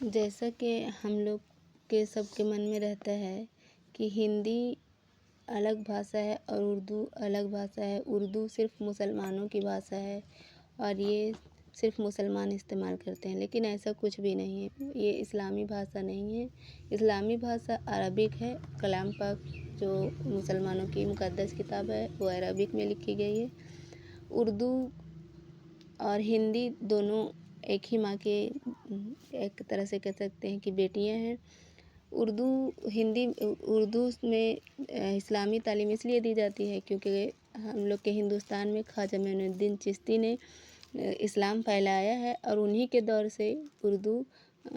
जैसा कि हम लोग के सबके मन में रहता है कि हिंदी अलग भाषा है और उर्दू अलग भाषा है। उर्दू सिर्फ़ मुसलमानों की भाषा है और ये सिर्फ़ मुसलमान इस्तेमाल करते हैं, लेकिन ऐसा कुछ भी नहीं है। ये इस्लामी भाषा नहीं है। इस्लामी भाषा अरबिक है। कलाम पाक जो मुसलमानों की मुक़द्दस किताब है वो अरबिक में लिखी गई है। उर्दू और हिंदी दोनों एक ही माँ के एक तरह से कह सकते हैं कि बेटियां हैं। उर्दू में इस्लामी तालीम इसलिए दी जाती है क्योंकि हम लोग के हिंदुस्तान में ख्वाजा मोइनुद्दीन चिश्ती ने इस्लाम फैलाया है और उन्हीं के दौर से उर्दू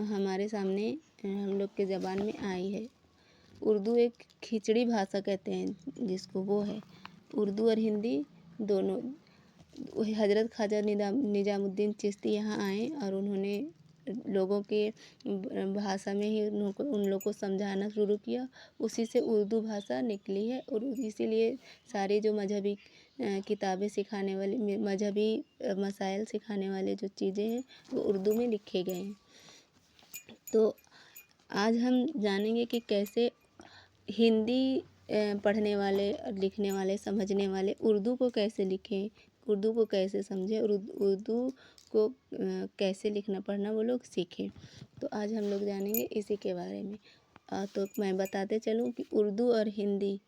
हमारे सामने हम लोग के ज़बान में आई है। उर्दू एक खिचड़ी भाषा कहते हैं जिसको, वो है। उर्दू और हिंदी दोनों हज़रत ख्वाजा निज़ामुद्दीन चिश्ती यहाँ आए और उन्होंने लोगों के भाषा में ही उन लोगों को समझाना शुरू किया। उसी से उर्दू भाषा निकली है और इसीलिए सारी जो मजहबी किताबें सिखाने वाली, मजहबी मसाइल सिखाने वाले जो चीज़ें हैं वो उर्दू में लिखे गए हैं। तो आज हम जानेंगे कि कैसे हिंदी पढ़ने वाले, लिखने वाले, समझने वाले उर्दू को कैसे लिखें, उर्दू को कैसे समझें और उर्दू को कैसे लिखना पढ़ना वो लोग सीखें। तो आज हम लोग जानेंगे इसी के बारे में। तो मैं बताते चलूँ कि उर्दू और हिंदी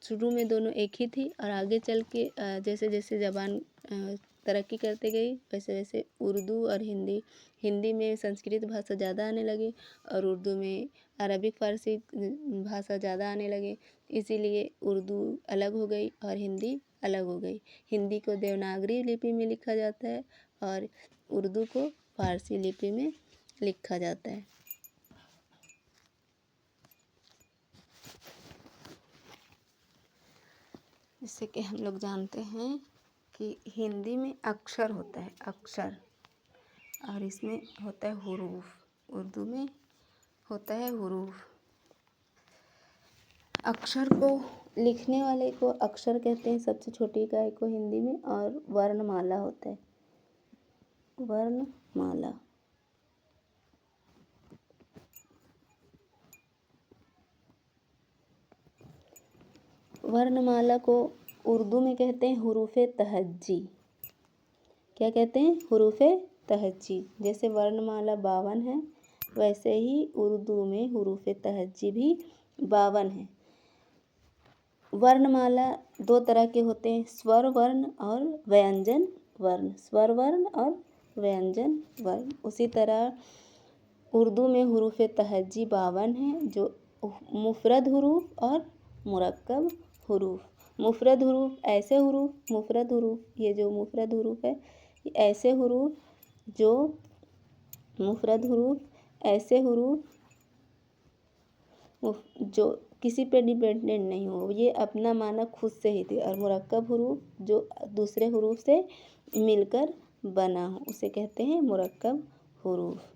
शुरू में दोनों एक ही थी और आगे चल के जैसे जैसे ज़बान तरक्की करते गई वैसे वैसे उर्दू और हिंदी में संस्कृत भाषा ज़्यादा आने लगी और उर्दू में अरबिक फ़ारसी भाषा ज़्यादा आने लगे। इसीलिए उर्दू अलग हो गई और हिंदी अलग हो गई। हिंदी को देवनागरी लिपि में लिखा जाता है और उर्दू को फ़ारसी लिपि में लिखा जाता है। जैसे कि हम लोग जानते हैं कि हिंदी में अक्षर होता है, अक्षर, और इसमें होता है हुरूफ। उर्दू में होता है हुरूफ। अक्षर को लिखने वाले को अक्षर कहते हैं, सबसे छोटी इकाई को हिंदी में, और वर्णमाला होता है, वर्णमाला। वर्णमाला को उर्दू में कहते हैं हुरूफ़े तहज्जी। क्या कहते हैं? हुरूफ़े तहज्जी। जैसे वर्णमाला 52 है वैसे ही उर्दू में हुरूफ़े तहज्जी भी 52 है। वर्णमाला दो तरह के होते हैं, स्वर वर्ण और व्यंजन वर्ण। स्वर वर्ण और व्यंजन वर्ण। उसी तरह उर्दू में हुरूफ़े तहज्जी 52 है, जो मुफ़रद हुरूफ और मुरक्कब हुरूफ। मुफ़रद हुरूफ ऐसे हुरूफ, मुफ़रद हुरूफ, ये जो मुफ़रद हुरूफ है ये ऐसे हुरूफ, जो मुफ़रद हुरूफ ऐसे हुरूफ जो किसी पे डिपेंडेंट नहीं हो, ये अपना माना खुद से ही थे। और मुरक्कब हुरूफ जो दूसरे हुरूफ से मिलकर बना हो उसे कहते हैं मुरक्कब हुरूफ।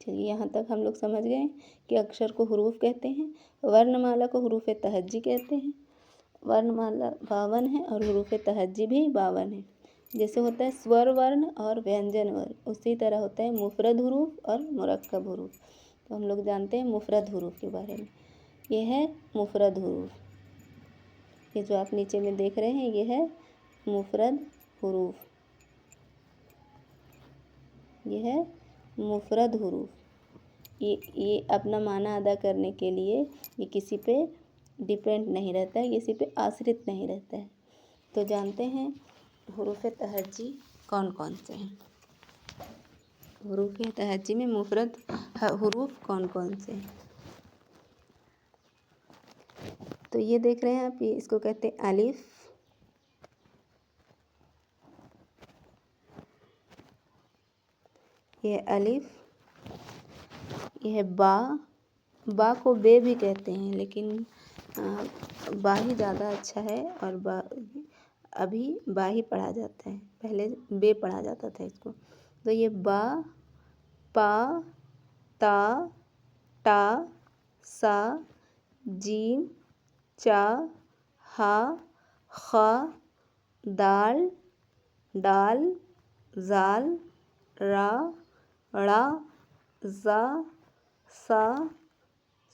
चलिए यहाँ तक हम लोग समझ गए कि अक्षर को हुरूफ कहते हैं, वर्णमाला को हुरूफ़े तहज्जी कहते हैं। वर्णमाला 52 है और हुरूफ़े तहज्जी भी 52 है। जैसे होता है स्वर वर्ण और व्यंजन वर्ण, उसी तरह होता है मुफ़रद हुरूफ और मुरक्कब हुरूफ। तो हम लोग जानते हैं मुफ़रद हुरूफ के बारे में। ये है मुफ़रद हुरूफ। ये जो आप नीचे में देख रहे हैं ये है मुफ़रद हुरूफ। ये है मुफ़रद हुरूफ। ये अपना माना अदा करने के लिए ये किसी पे डिपेंड नहीं रहता है, किसी पे आश्रित नहीं रहता है। तो जानते हैं हुरूफ़े तहज्जी कौन कौन से हैं। हुरूफ़े तहज्जी में मुफ़रद हुरूफ कौन कौन से हैं। तो ये देख रहे हैं आप, ये इसको कहते हैं अलिफ, ये अलिफ, ये है बा। बा को बे भी कहते हैं, लेकिन बा ही ज़्यादा अच्छा है और बा अभी बा ही पढ़ा जाता है, पहले बे पढ़ा जाता था इसको। तो ये बा, पा, ता, टा, सा, जीम, चा, हा, खा, दाल, डाल, जाल, रा, ड़ा, जा, सा,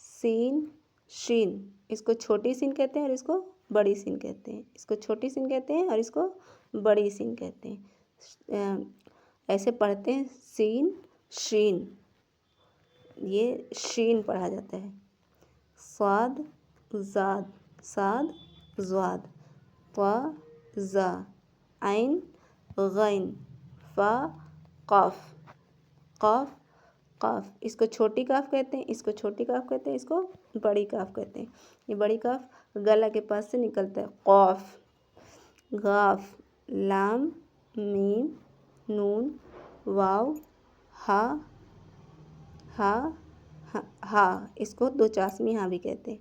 सीन, शीन। इसको छोटी सीन कहते हैं और इसको बड़ी सीन कहते हैं। इसको छोटी सीन कहते हैं और इसको बड़ी सीन कहते हैं। ऐसे पढ़ते हैं सीन, शीन। ये शीन पढ़ा जाता है। स्वाद, ज़ाद, साद, ज़्वाद, त्वा, ज़ा, आइन, गैन, फा, काफ, काफ, काफ। इसको छोटी काफ कहते हैं, इसको छोटी काफ कहते हैं, इसको बड़ी काफ कहते हैं। ये बड़ी काफ गला के पास से निकलता है। कौफ, गाफ, लाम, मीम, नून, वाव, हा, हा, हा। इसको दो चाशमी हाँ भी कहते हैं।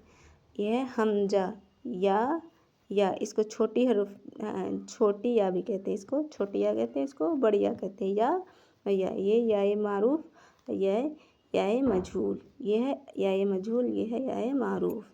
यह हमजा, या इसको छोटी हरूफ छोटी या भी कहते हैं। इसको छोटी या कहते हैं, इसको बड़ी या कहते हैं। या ये या मारूफ, यह या मजहूल, ये है या मजहूल, ये है या मारूफ।